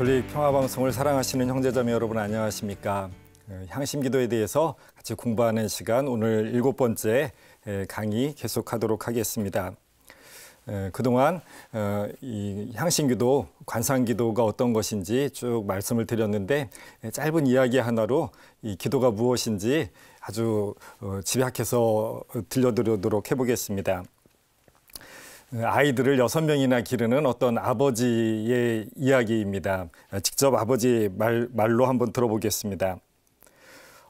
가톨릭 평화방송을 사랑하시는 형제자매 여러분 안녕하십니까? 향신기도에 대해서 같이 공부하는 시간 오늘 7번째 강의 계속하도록 하겠습니다. 그동안 이 향신기도, 관상기도가 어떤 것인지 쭉 말씀을 드렸는데 짧은 이야기 하나로 이 기도가 무엇인지 아주 집약해서 들려드리도록 해보겠습니다. 아이들을 6명이나 기르는 어떤 아버지의 이야기입니다. 직접 아버지 말로 한번 들어보겠습니다.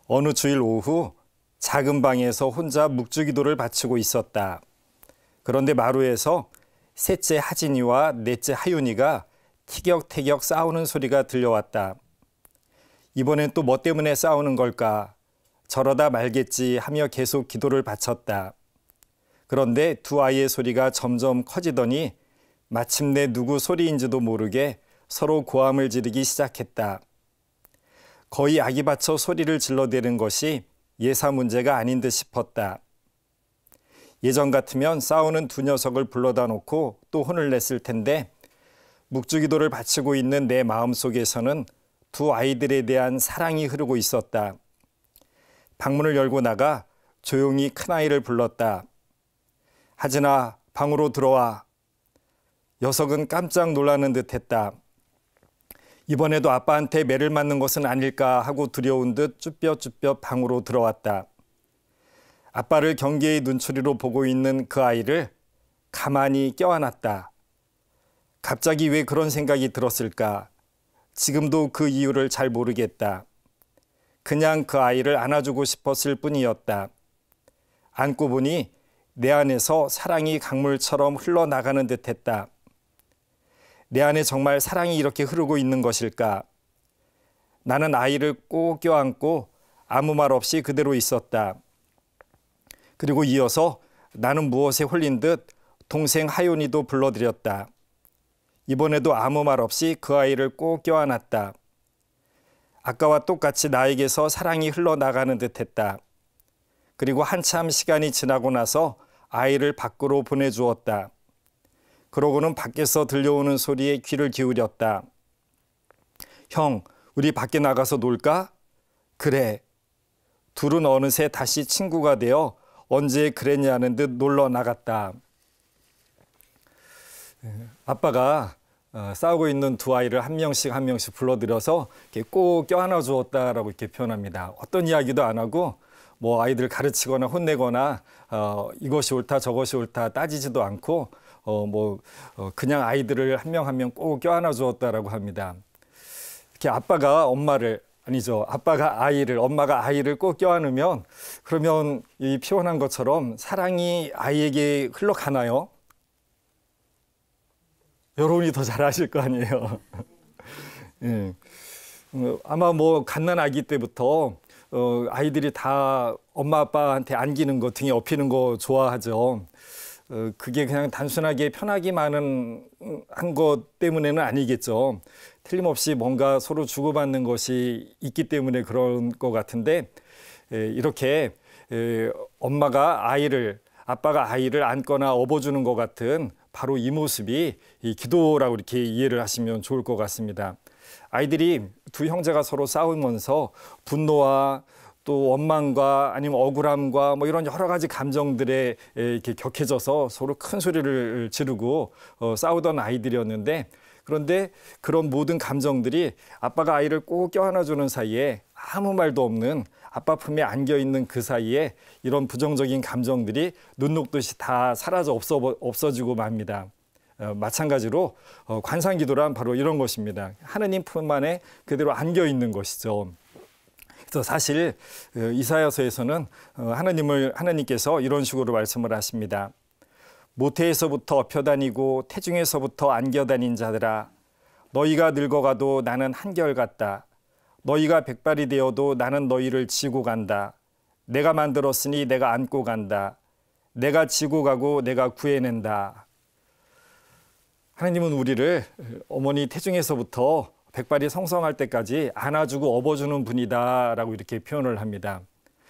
어느 주일 오후 작은 방에서 혼자 묵주기도를 바치고 있었다. 그런데 마루에서 셋째 하진이와 넷째 하윤이가 티격태격 싸우는 소리가 들려왔다. 이번엔 또 뭐 때문에 싸우는 걸까? 저러다 말겠지 하며 계속 기도를 바쳤다. 그런데 두 아이의 소리가 점점 커지더니 마침내 누구 소리인지도 모르게 서로 고함을 지르기 시작했다. 거의 악이 받쳐 소리를 질러대는 것이 예사 문제가 아닌 듯 싶었다. 예전 같으면 싸우는 두 녀석을 불러다 놓고 또 혼을 냈을 텐데 묵주기도를 바치고 있는 내 마음속에서는 두 아이들에 대한 사랑이 흐르고 있었다. 방문을 열고 나가 조용히 큰아이를 불렀다. 하진아, 방으로 들어와. 녀석은 깜짝 놀라는 듯 했다. 이번에도 아빠한테 매를 맞는 것은 아닐까 하고 두려운 듯 쭈뼛쭈뼛 방으로 들어왔다. 아빠를 경계의 눈초리로 보고 있는 그 아이를 가만히 껴안았다. 갑자기 왜 그런 생각이 들었을까? 지금도 그 이유를 잘 모르겠다. 그냥 그 아이를 안아주고 싶었을 뿐이었다. 안고 보니 내 안에서 사랑이 강물처럼 흘러나가는 듯했다. 내 안에 정말 사랑이 이렇게 흐르고 있는 것일까? 나는 아이를 꼭 껴안고 아무 말 없이 그대로 있었다. 그리고 이어서 나는 무엇에 홀린 듯 동생 하윤이도 불러들였다. 이번에도 아무 말 없이 그 아이를 꼭 껴안았다. 아까와 똑같이 나에게서 사랑이 흘러나가는 듯했다. 그리고 한참 시간이 지나고 나서 아이를 밖으로 보내주었다. 그러고는 밖에서 들려오는 소리에 귀를 기울였다. 형, 우리 밖에 나가서 놀까? 그래. 둘은 어느새 다시 친구가 되어 언제 그랬냐는 듯 놀러 나갔다. 아빠가 싸우고 있는 두 아이를 한 명씩 불러들여서 이렇게 꼭 껴안아 주었다라고 이렇게 표현합니다. 어떤 이야기도 안 하고 뭐 아이들 가르치거나 혼내거나 이것이 옳다 저것이 옳다 따지지도 않고 그냥 아이들을 한 명 한 명 꼭 껴안아 주었다라고 합니다. 이렇게 아빠가 아이를 엄마가 아이를 꼭 껴안으면 그러면 이 표현한 것처럼 사랑이 아이에게 흘러가나요? 여러분이 더 잘 아실 거 아니에요. 예. 아마 갓난아기 때부터 아이들이 다 엄마 아빠한테 안기는 거, 등에 업히는 거 좋아하죠. 그게 그냥 단순하게 편하기만은 한 것 때문에는 아니겠죠. 틀림없이 뭔가 서로 주고받는 것이 있기 때문에 그런 것 같은데 이렇게 아빠가 아이를 안거나 업어주는 것 같은 바로 이 모습이 이 기도라고 이렇게 이해를 하시면 좋을 것 같습니다. 아이들이 두 형제가 서로 싸우면서 분노와 또 원망과 아니면 억울함과 이런 여러 가지 감정들에 이렇게 격해져서 서로 큰 소리를 지르고 싸우던 아이들이었는데 그런데 그런 모든 감정들이 아빠가 아이를 꼭 껴안아주는 사이에 아무 말도 없는 아빠 품에 안겨있는 그 사이에 이런 부정적인 감정들이 눈 녹듯이 다 사라져 없어지고 맙니다. 마찬가지로 관상기도란 바로 이런 것입니다. 하느님 품 안에 그대로 안겨있는 것이죠. 그래서 사실 이사야서에서는 하느님께서 이런 식으로 말씀을 하십니다. 모태에서부터 업혀다니고 태중에서부터 안겨다닌 자들아, 너희가 늙어가도 나는 한결같다. 너희가 백발이 되어도 나는 너희를 지고 간다. 내가 만들었으니 내가 안고 간다. 내가 지고 가고 내가 구해낸다. 하나님은 우리를 어머니 태중에서부터 백발이 성성할 때까지 안아주고 업어주는 분이다라고 이렇게 표현을 합니다.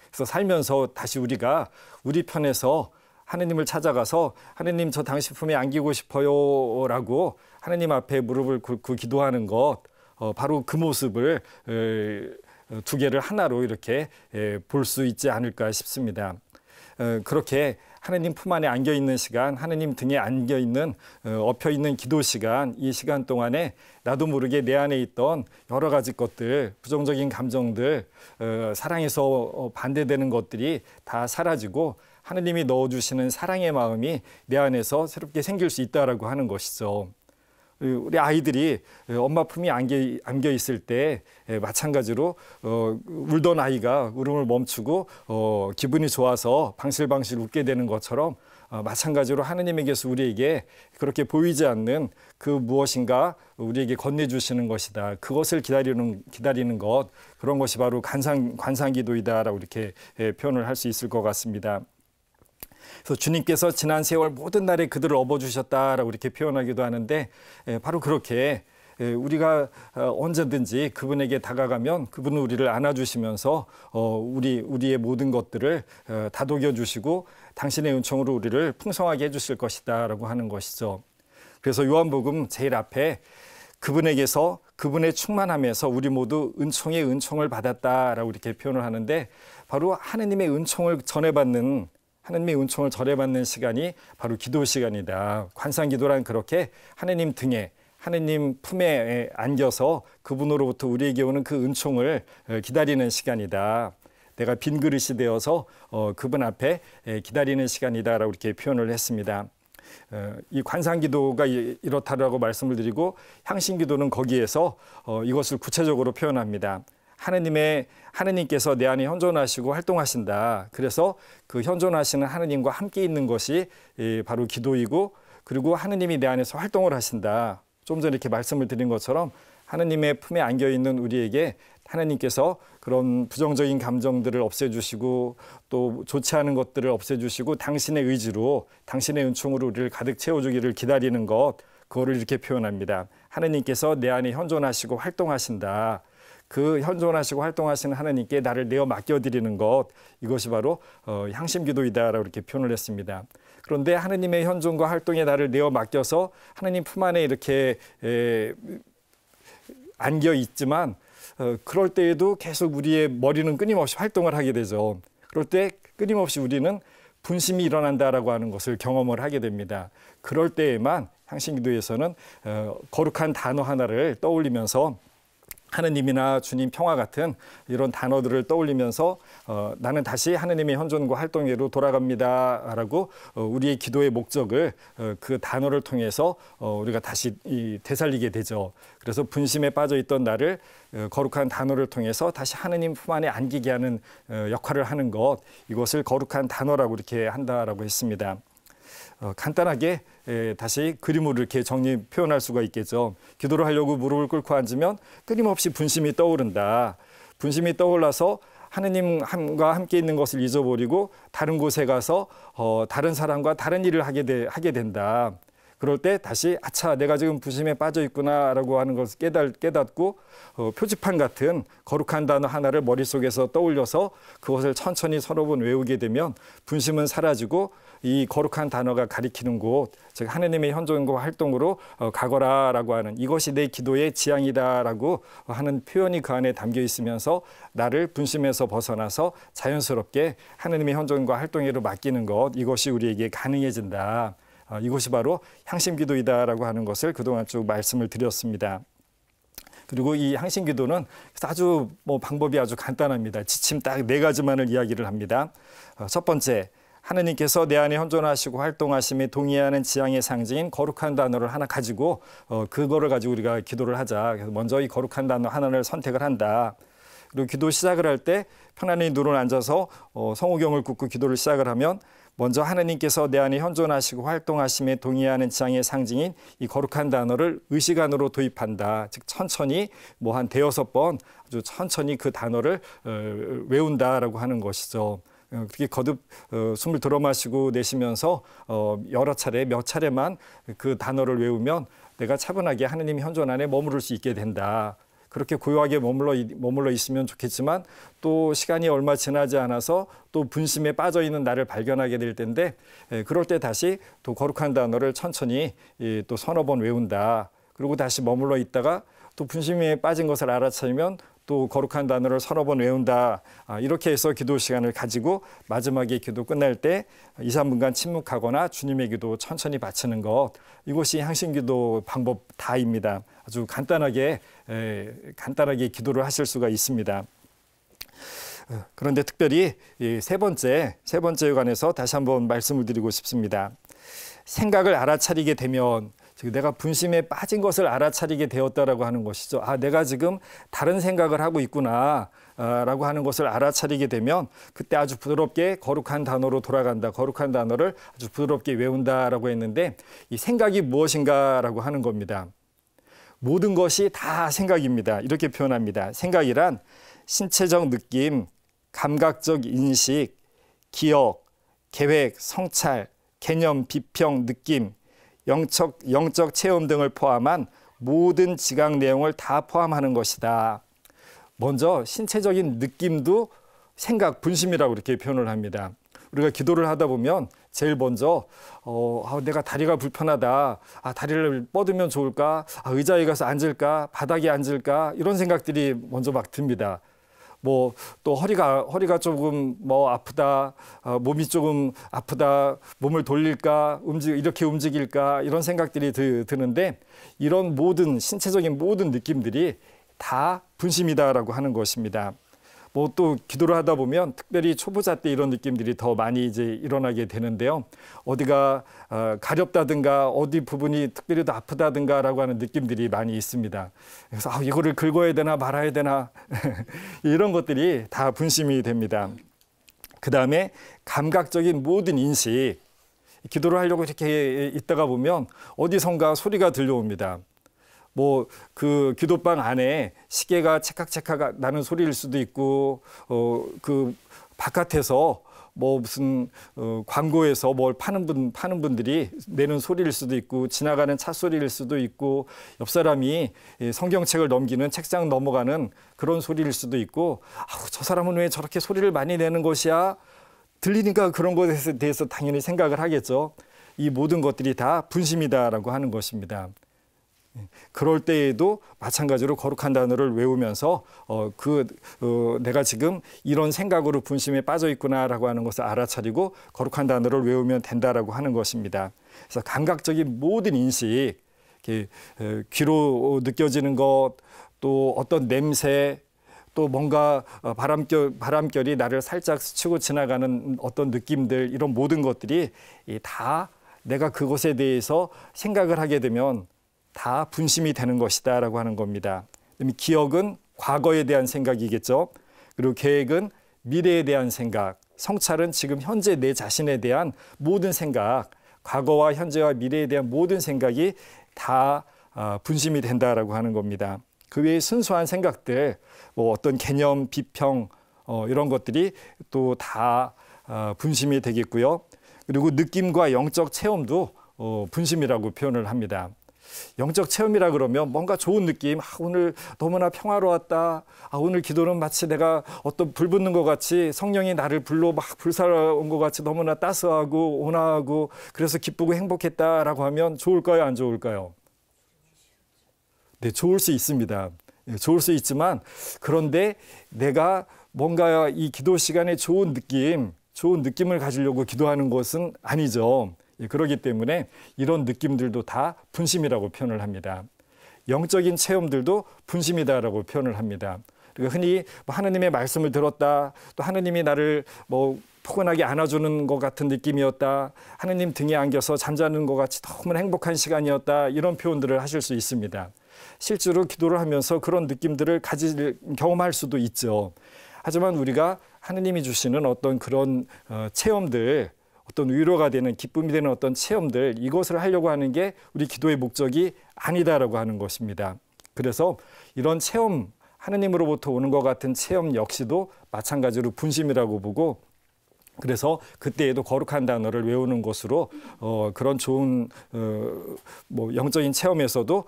그래서 살면서 다시 우리가 우리 편에서 하느님을 찾아가서 하느님 저 당신 품에 안기고 싶어요 라고 하느님 앞에 무릎을 꿇고 기도하는 것 바로 그 모습을 두 개를 하나로 이렇게 볼 수 있지 않을까 싶습니다. 그렇게 하느님 품 안에 안겨 있는 시간, 하느님 등에 안겨 있는 엎혀 있는 기도 시간, 이 시간 동안에 나도 모르게 내 안에 있던 여러 가지 것들, 부정적인 감정들, 사랑에서 반대되는 것들이 다 사라지고 하느님이 넣어주시는 사랑의 마음이 내 안에서 새롭게 생길 수 있다라고 하는 것이죠. 우리 아이들이 엄마 품이 안겨 있을 때 마찬가지로 울던 아이가 울음을 멈추고 기분이 좋아서 방실방실 웃게 되는 것처럼 마찬가지로 하느님에게서 우리에게 그렇게 보이지 않는 그 무엇인가 우리에게 건네주시는 것이다. 그것을 기다리는 것, 그런 것이 바로 관상기도이다라고 이렇게 표현을 할 수 있을 것 같습니다. 그래서 주님께서 지난 세월 모든 날에 그들을 업어주셨다라고 이렇게 표현하기도 하는데 바로 그렇게 우리가 언제든지 그분에게 다가가면 그분은 우리를 안아주시면서 우리의 모든 것들을 다독여 주시고 당신의 은총으로 우리를 풍성하게 해주실 것이다라고 하는 것이죠. 그래서 요한복음 제일 앞에 그분에게서 그분의 충만함에서 우리 모두 은총의 은총을 받았다라고 이렇게 표현을 하는데 바로 하느님의 은총을 전해받는 시간이 바로 기도 시간이다. 관상기도란 그렇게 하느님 등에 하느님 품에 안겨서 그분으로부터 우리에게 오는 그 은총을 기다리는 시간이다. 내가 빈 그릇이 되어서 그분 앞에 기다리는 시간이다라고 이렇게 표현을 했습니다. 이 관상기도가 이렇다라고 말씀을 드리고 향신기도는 거기에서 이것을 구체적으로 표현합니다. 하느님께서 내 안에 현존하시고 활동하신다. 그래서 그 현존하시는 하느님과 함께 있는 것이 바로 기도이고, 그리고 하느님이 내 안에서 활동을 하신다. 좀 전에 이렇게 말씀을 드린 것처럼 하느님의 품에 안겨 있는 우리에게 하느님께서 그런 부정적인 감정들을 없애주시고 또 좋지 않은 것들을 없애주시고 당신의 의지로, 당신의 은총으로 우리를 가득 채워주기를 기다리는 것, 그거를 이렇게 표현합니다. 하느님께서 내 안에 현존하시고 활동하신다. 그 현존하시고 활동하시는 하나님께 나를 내어 맡겨드리는 것, 이것이 바로 향심기도이다라고 이렇게 표현을 했습니다. 그런데 하나님의 현존과 활동에 나를 내어 맡겨서 하나님 품 안에 이렇게 안겨 있지만 그럴 때에도 계속 우리의 머리는 끊임없이 활동을 하게 되죠. 그럴 때 끊임없이 우리는 분심이 일어난다라고 하는 것을 경험을 하게 됩니다. 그럴 때에만 향신기도에서는 거룩한 단어 하나를 떠올리면서 하느님이나 주님, 평화 같은 이런 단어들을 떠올리면서 나는 다시 하느님의 현존과 활동으로 돌아갑니다라고 우리의 기도의 목적을 그 단어를 통해서 우리가 다시 되살리게 되죠. 그래서 분심에 빠져있던 나를 거룩한 단어를 통해서 다시 하느님 품 안에 안기게 하는 역할을 하는 것, 이것을 거룩한 단어라고 이렇게 한다라고 했습니다. 간단하게 다시 그림으로 이렇게 표현할 수가 있겠죠. 기도를 하려고 무릎을 꿇고 앉으면 끊임없이 분심이 떠오른다. 분심이 떠올라서 하느님과 함께 있는 것을 잊어버리고 다른 곳에 가서 다른 사람과 다른 일을 하게 된다. 그럴 때 다시 아차, 내가 지금 분심에 빠져 있구나라고 하는 것을 깨닫고 표지판 같은 거룩한 단어 하나를 머릿속에서 떠올려서 그것을 천천히 서너 번 외우게 되면 분심은 사라지고 이 거룩한 단어가 가리키는 곳, 즉 하느님의 현존과 활동으로 가거라라고 하는, 이것이 내 기도의 지향이다라고 하는 표현이 그 안에 담겨 있으면서 나를 분심에서 벗어나서 자연스럽게 하느님의 현존과 활동으로 맡기는 것, 이것이 우리에게 가능해진다. 이것이 바로 향심기도이다라고 하는 것을 그동안 쭉 말씀을 드렸습니다. 그리고 이 향심기도는 아주 방법이 아주 간단합니다. 지침 딱 4가지만을 이야기를 합니다. 첫 번째, 하느님께서 내 안에 현존하시고 활동하심에 동의하는 지향의 상징인 거룩한 단어를 하나 가지고 그거를 가지고 우리가 기도를 하자. 그래서 먼저 이 거룩한 단어 하나를 선택을 한다. 그리고 기도 시작을 할 때 편안히 눈을 앉아서 성호경을 굽고 기도를 시작을 하면 먼저 하느님께서 내 안에 현존하시고 활동하심에 동의하는 지향의 상징인 이 거룩한 단어를 의식 안으로 도입한다. 즉 천천히 한 5-6번 아주 천천히 그 단어를 외운다라고 하는 것이죠. 그렇게 거듭 숨을 들어 마시고 내쉬면서 여러 차례, 몇 차례만 그 단어를 외우면 내가 차분하게 하느님 현존 안에 머무를 수 있게 된다. 그렇게 고요하게 머물러 있으면 좋겠지만 또 시간이 얼마 지나지 않아서 또 분심에 빠져 있는 나를 발견하게 될 텐데, 그럴 때 다시 또 거룩한 단어를 천천히 또 서너 번 외운다. 그리고 다시 머물러 있다가 또 분심에 빠진 것을 알아차리면 또 거룩한 단어를 서너 번 외운다. 이렇게 해서 기도 시간을 가지고 마지막에 기도 끝날 때 2, 3분간 침묵하거나 주님의 기도 천천히 바치는 것. 이것이 향신기도 방법 다입니다. 아주 간단하게 기도를 하실 수가 있습니다. 그런데 특별히 세 번째에 관해서 다시 한번 말씀을 드리고 싶습니다. 생각을 알아차리게 되면 내가 분심에 빠진 것을 알아차리게 되었다라고 하는 것이죠. 내가 지금 다른 생각을 하고 있구나 라고 하는 것을 알아차리게 되면 그때 아주 부드럽게 거룩한 단어로 돌아간다. 거룩한 단어를 아주 부드럽게 외운다라고 했는데 이 생각이 무엇인가라고 하는 겁니다. 모든 것이 다 생각입니다. 이렇게 표현합니다. 생각이란 신체적 느낌, 감각적 인식, 기억, 계획, 성찰, 개념, 비평, 느낌, 영적 체험 등을 포함한 모든 지각 내용을 다 포함하는 것이다. 먼저 신체적인 느낌도 생각, 분심이라고 이렇게 표현을 합니다. 우리가 기도를 하다 보면 제일 먼저 내가 다리가 불편하다. 다리를 뻗으면 좋을까? 의자에 가서 앉을까? 바닥에 앉을까? 이런 생각들이 먼저 막 듭니다. 또 허리가 조금 아프다, 몸이 조금 아프다, 몸을 돌릴까, 이렇게 움직일까, 이런 생각들이 드는데 이런 모든 신체적인 모든 느낌들이 다 분심이다라고 하는 것입니다. 또 기도를 하다 보면 특별히 초보자 때 이런 느낌들이 더 많이 이제 일어나게 되는데요. 어디가 가렵다든가 어디 부분이 특별히 더 아프다든가라고 하는 느낌들이 많이 있습니다. 그래서 이거를 긁어야 되나 말아야 되나 이런 것들이 다 분심이 됩니다. 그 다음에 감각적인 모든 인식. 기도를 하려고 이렇게 있다가 보면 어디선가 소리가 들려옵니다. 그 기도방 안에 시계가 찰칵찰칵 나는 소리일 수도 있고, 그 바깥에서 무슨 광고에서 뭘 파는 분들이 내는 소리일 수도 있고, 지나가는 차 소리일 수도 있고, 옆 사람이 성경책을 넘기는 책장 넘어가는 그런 소리일 수도 있고, 저 사람은 왜 저렇게 소리를 많이 내는 것이야? 들리니까 그런 것에 대해서 당연히 생각을 하겠죠. 이 모든 것들이 다 분심이다라고 하는 것입니다. 그럴 때에도 마찬가지로 거룩한 단어를 외우면서 내가 지금 이런 생각으로 분심에 빠져 있구나라고 하는 것을 알아차리고 거룩한 단어를 외우면 된다라고 하는 것입니다. 그래서 감각적인 모든 인식, 귀로 느껴지는 것, 또 어떤 냄새, 또 뭔가 바람결이 나를 살짝 스치고 지나가는 어떤 느낌들, 이런 모든 것들이 다 내가 그것에 대해서 생각을 하게 되면 다 분심이 되는 것이다 라고 하는 겁니다. 기억은 과거에 대한 생각이겠죠. 그리고 계획은 미래에 대한 생각, 성찰은 지금 현재 내 자신에 대한 모든 생각, 과거와 현재와 미래에 대한 모든 생각이 다 분심이 된다라고 하는 겁니다. 그 외에 순수한 생각들, 어떤 개념, 비평 이런 것들이 또 다 분심이 되겠고요. 그리고 느낌과 영적 체험도 분심이라고 표현을 합니다. 영적 체험이라 그러면 뭔가 좋은 느낌, 오늘 너무나 평화로웠다. 오늘 기도는 마치 내가 어떤 불 붙는 것 같이 성령이 나를 불로 막 불살아온 것 같이 너무나 따스하고 온화하고 그래서 기쁘고 행복했다라고 하면 좋을까요? 안 좋을까요? 네, 좋을 수 있습니다. 좋을 수 있지만 그런데 내가 뭔가 이 기도 시간에 좋은 느낌을 가지려고 기도하는 것은 아니죠. 그렇기 때문에 이런 느낌들도 다 분심이라고 표현을 합니다. 영적인 체험들도 분심이다라고 표현을 합니다. 그리고 흔히 하느님의 말씀을 들었다, 또 하느님이 나를 포근하게 안아주는 것 같은 느낌이었다, 하느님 등에 안겨서 잠자는 것 같이 너무나 행복한 시간이었다, 이런 표현들을 하실 수 있습니다. 실제로 기도를 하면서 그런 느낌들을 경험할 수도 있죠. 하지만 우리가 하느님이 주시는 어떤 그런 체험들, 어떤 위로가 되는, 기쁨이 되는 어떤 체험들, 이것을 하려고 하는 게 우리 기도의 목적이 아니다라고 하는 것입니다. 그래서 이런 체험, 하느님으로부터 오는 것 같은 체험 역시도 마찬가지로 분심이라고 보고, 그래서 그때에도 거룩한 단어를 외우는 것으로 그런 좋은 영적인 체험에서도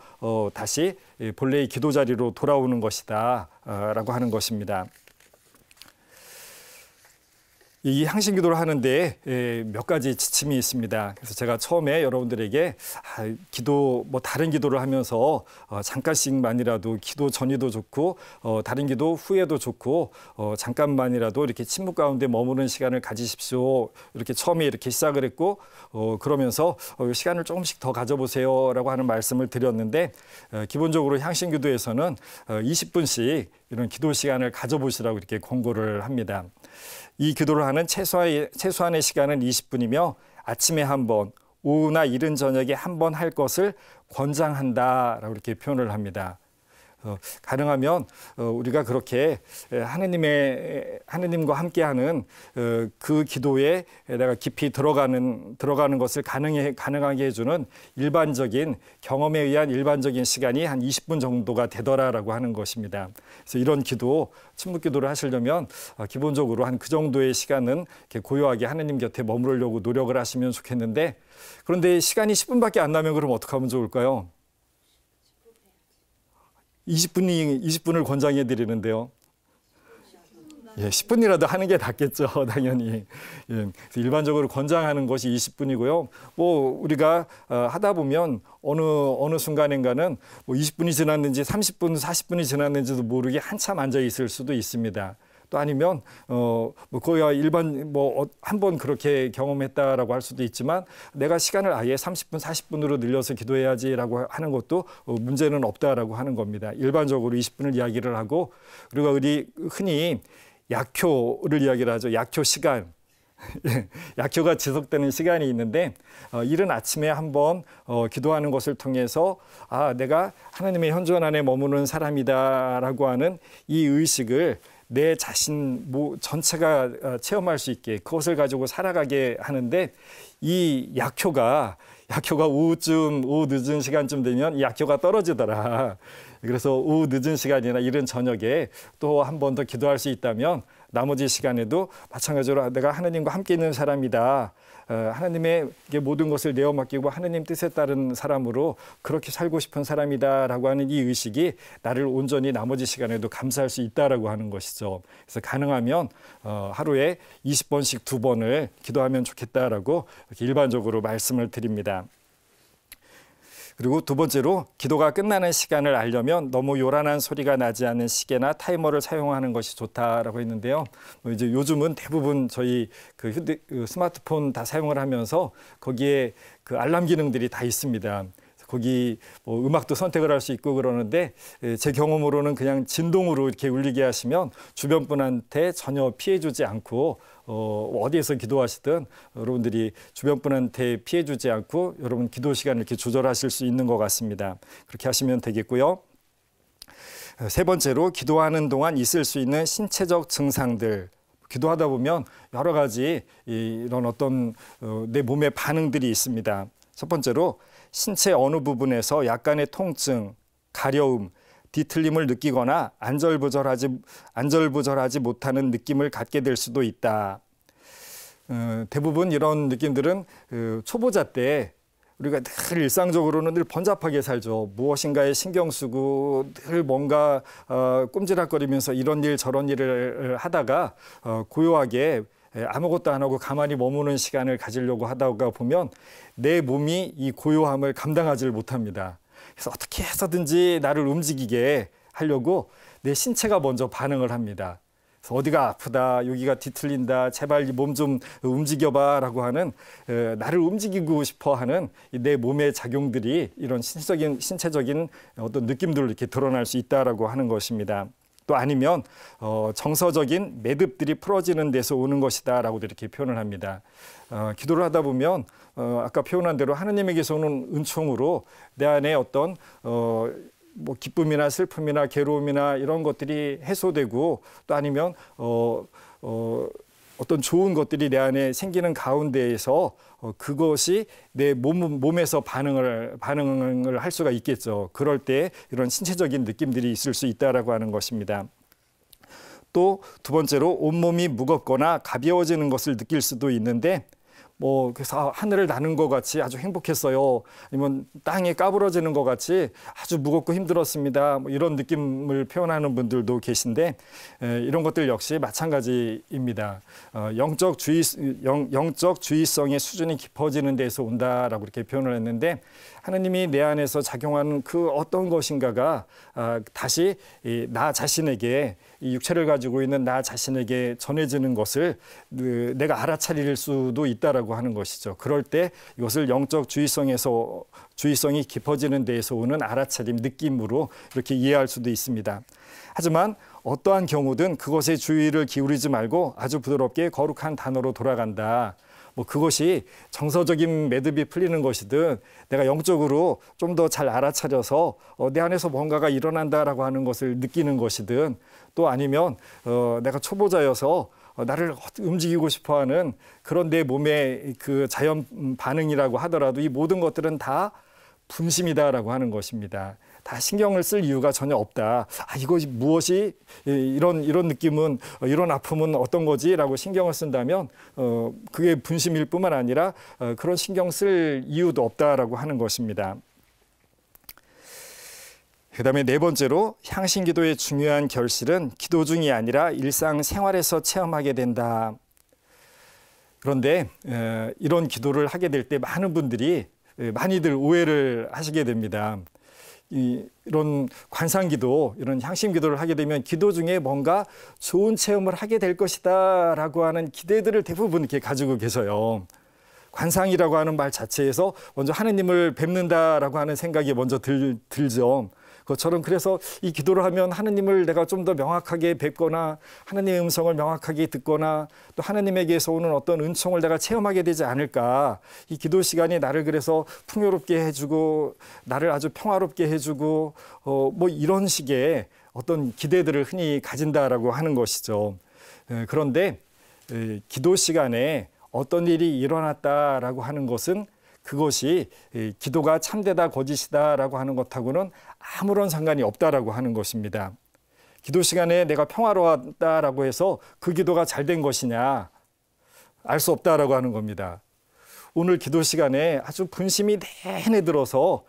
다시 본래의 기도 자리로 돌아오는 것이다 라고 하는 것입니다. 이 향신 기도를 하는데 몇 가지 지침이 있습니다. 그래서 제가 처음에 여러분들에게 기도 뭐 다른 기도를 하면서 잠깐씩만이라도 기도 전이도 좋고 다른 기도 후에도 좋고 잠깐만이라도 이렇게 침묵 가운데 머무는 시간을 가지십시오. 이렇게 처음에 이렇게 시작을 했고 그러면서 시간을 조금씩 더 가져보세요라고 하는 말씀을 드렸는데 기본적으로 향신 기도에서는 20분씩 이런 기도 시간을 가져보시라고 이렇게 권고를 합니다. 이 기도를 하는 최소한의 시간은 20분이며 아침에 한 번, 오후나 이른 저녁에 한 번 할 것을 권장한다라고 이렇게 표현을 합니다. 가능하면 우리가 그렇게 하느님과 함께하는 그 기도에 내가 깊이 들어가는 것을 가능하게 해주는 일반적인 경험에 의한 일반적인 시간이 한 20분 정도가 되더라라고 하는 것입니다. 그래서 이런 기도, 침묵 기도를 하시려면 기본적으로 한 그 정도의 시간은 이렇게 고요하게 하느님 곁에 머무르려고 노력을 하시면 좋겠는데, 그런데 시간이 10분밖에 안 나면 그럼 어떻게 하면 좋을까요? 20분을 권장해 드리는데요. 10분이라도 하는 게 낫겠죠, 당연히. 그래서 일반적으로 권장하는 것이 20분이고요. 뭐 우리가 하다 보면 어느 순간인가는 뭐 20분이 지났는지 30분, 40분이 지났는지도 모르게 한참 앉아 있을 수도 있습니다. 또 아니면 뭐 거의 일반 뭐 한 번 그렇게 경험했다라고 할 수도 있지만 내가 시간을 아예 30분, 40분으로 늘려서 기도해야지라고 하는 것도 문제는 없다라고 하는 겁니다. 일반적으로 20분을 이야기를 하고, 그리고 우리 흔히 약효를 이야기를 하죠. 약효 시간. 약효가 지속되는 시간이 있는데 이른 아침에 한번 기도하는 것을 통해서 내가 하나님의 현존 안에 머무는 사람이다라고 하는 이 의식을 내 자신 전체가 체험할 수 있게 그것을 가지고 살아가게 하는데, 이 약효가 오후 늦은 시간쯤 되면 이 약효가 떨어지더라. 그래서 오후 늦은 시간이나 이른 저녁에 또 한 번 더 기도할 수 있다면 나머지 시간에도 마찬가지로 내가 하나님과 함께 있는 사람이다. 하나님에게 모든 것을 내어 맡기고 하나님 뜻에 따른 사람으로 그렇게 살고 싶은 사람이다라고 하는 이 의식이 나를 온전히 나머지 시간에도 감사할 수 있다라고 하는 것이죠. 그래서 가능하면 하루에 20번씩 2번을 기도하면 좋겠다라고 이렇게 일반적으로 말씀을 드립니다. 그리고 두 번째로, 기도가 끝나는 시간을 알려면 너무 요란한 소리가 나지 않는 시계나 타이머를 사용하는 것이 좋다라고 했는데요. 이제 요즘은 대부분 저희 스마트폰 다 사용을 하면서 거기에 그 알람 기능들이 다 있습니다. 거기 뭐 음악도 선택을 할 수 있고 그러는데, 제 경험으로는 그냥 진동으로 이렇게 울리게 하시면 주변 분한테 전혀 피해 주지 않고 어디에서 기도하시든 여러분들이 주변 분한테 피해 주지 않고 여러분 기도 시간을 이렇게 조절하실 수 있는 것 같습니다. 그렇게 하시면 되겠고요. 세 번째로, 기도하는 동안 있을 수 있는 신체적 증상들. 기도하다 보면 여러 가지 이런 어떤 내 몸의 반응들이 있습니다. 첫 번째로, 신체 어느 부분에서 약간의 통증, 가려움, 뒤틀림을 느끼거나 안절부절하지 못하는 느낌을 갖게 될 수도 있다. 대부분 이런 느낌들은 초보자 때 우리가 늘 일상적으로는 늘 번잡하게 살죠. 무엇인가에 신경 쓰고 늘 뭔가 꼼지락거리면서 이런 일 저런 일을 하다가 고요하게 아무것도 안 하고 가만히 머무는 시간을 가지려고 하다가 보면 내 몸이 이 고요함을 감당하지를 못합니다. 그래서 어떻게 해서든지 나를 움직이게 하려고 내 신체가 먼저 반응을 합니다. 그래서 어디가 아프다, 여기가 뒤틀린다, 제발 몸 좀 움직여봐라고 하는, 나를 움직이고 싶어하는 내 몸의 작용들이 이런 신체적인 어떤 느낌들로 이렇게 드러날 수 있다라고 하는 것입니다. 또 아니면 정서적인 매듭들이 풀어지는 데서 오는 것이다라고 이렇게 표현을 합니다. 기도를 하다 보면 아까 표현한 대로 하느님에게서 오는 은총으로 내 안에 어떤 뭐 기쁨이나 슬픔이나 괴로움이나 이런 것들이 해소되고, 또 아니면 어떤 좋은 것들이 내 안에 생기는 가운데에서 그것이 내 몸에서 반응을 할 수가 있겠죠. 그럴 때 이런 신체적인 느낌들이 있을 수 있다라고 하는 것입니다. 또 두 번째로, 온몸이 무겁거나 가벼워지는 것을 느낄 수도 있는데, 뭐 그래서 하늘을 나는 것 같이 아주 행복했어요. 아니면 땅에 까부러지는 것 같이 아주 무겁고 힘들었습니다. 뭐 이런 느낌을 표현하는 분들도 계신데 이런 것들 역시 마찬가지입니다. 영적 주의성의 수준이 깊어지는 데서 온다라고 이렇게 표현을 했는데 하나님이 내 안에서 작용하는 그 어떤 것인가가 다시 나 자신에게 이 육체를 가지고 있는 나 자신에게 전해지는 것을 내가 알아차릴 수도 있다라고 하는 것이죠. 그럴 때 이것을 영적 주의성이 깊어지는 데에서 오는 알아차림, 느낌으로 이렇게 이해할 수도 있습니다. 하지만 어떠한 경우든 그것에 주의를 기울이지 말고 아주 부드럽게 거룩한 단어로 돌아간다. 뭐 그것이 정서적인 매듭이 풀리는 것이든 내가 영적으로 좀 더 잘 알아차려서 내 안에서 뭔가가 일어난다라고 하는 것을 느끼는 것이든 또 아니면 내가 초보자여서 나를 움직이고 싶어하는 그런 내 몸의 그 자연 반응이라고 하더라도 이 모든 것들은 다 분심이다라고 하는 것입니다. 다 신경을 쓸 이유가 전혀 없다. 이것이 무엇이 이런 느낌은 이런 아픔은 어떤 거지라고 신경을 쓴다면 그게 분심일 뿐만 아니라 그런 신경 쓸 이유도 없다라고 하는 것입니다. 그다음에 네 번째로 향신기도의 중요한 결실은 기도 중이 아니라 일상생활에서 체험하게 된다. 그런데 이런 기도를 하게 될 때 많은 분들이 많이들 오해를 하시게 됩니다. 이런 관상기도, 이런 향신기도를 하게 되면 기도 중에 뭔가 좋은 체험을 하게 될 것이다 라고 하는 기대들을 대부분 이렇게 가지고 계셔요. 관상이라고 하는 말 자체에서 먼저 하느님을 뵙는다라고 하는 생각이 먼저 들죠. 그것처럼 그래서 이 기도를 하면 하느님을 내가 좀 더 명확하게 뵙거나 하느님의 음성을 명확하게 듣거나 또 하느님에게서 오는 어떤 은총을 내가 체험하게 되지 않을까. 이 기도 시간이 나를 그래서 풍요롭게 해주고 나를 아주 평화롭게 해주고 뭐 이런 식의 어떤 기대들을 흔히 가진다라고 하는 것이죠. 그런데 기도 시간에 어떤 일이 일어났다라고 하는 것은 그것이 기도가 참되다 거짓이다라고 하는 것하고는 아무런 상관이 없다라고 하는 것입니다. 기도 시간에 내가 평화로웠다라고 해서 그 기도가 잘된 것이냐 알 수 없다라고 하는 겁니다. 오늘 기도 시간에 아주 분심이 내내 들어서